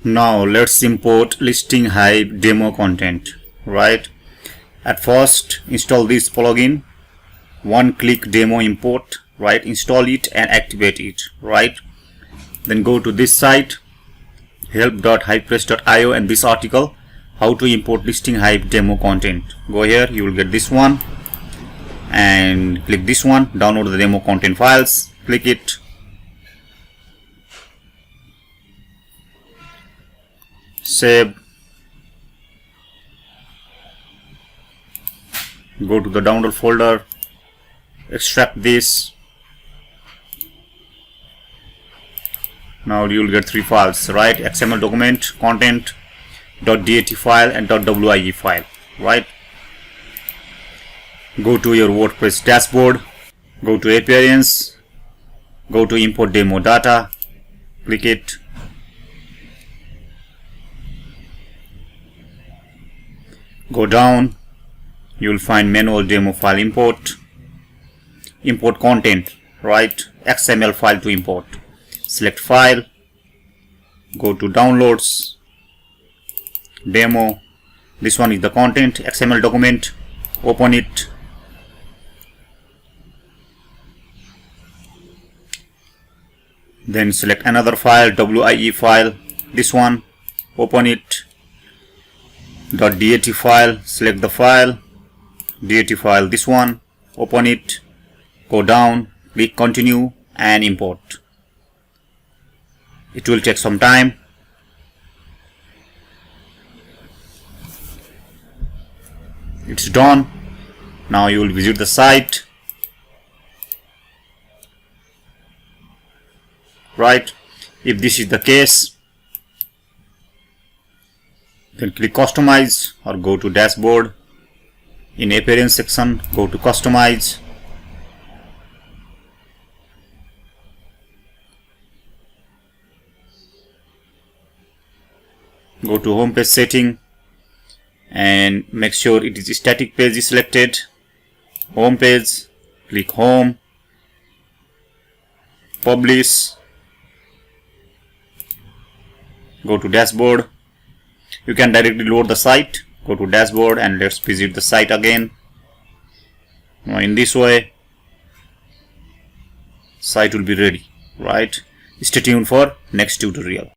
Now let's import listing hive demo content. Right, at first install this plugin, one click demo import. Right, install it and activate it. Right, then go to this site help.hivepress.io and this article, how to import listing hive demo content. Go here, you will get this one and click this one, download the demo content files, click it, save, go to the download folder, extract this. Now you will get three files, right? XML document, content, .dat file and .wie file. Right, go to your WordPress dashboard, go to appearance, go to import demo data, click it, go down, you will find manual demo file import, import content. Right, XML file to import, select file, go to downloads, demo, this one is the content, XML document, open it, then select another file, WIE file, this one, open it, .dat file, select the file, .dat file, this one, open it, go down, click continue and import. It will take some time. It's done. Now you will visit the site. Right, if this is the case, then click customize or go to dashboard. In appearance section, go to customize, go to home page setting and make sure it is static page is selected. Home page, click home, publish, go to dashboard. You can directly load the site, go to dashboard and let's visit the site again. Now in this way site will be ready. Right, stay tuned for next tutorial.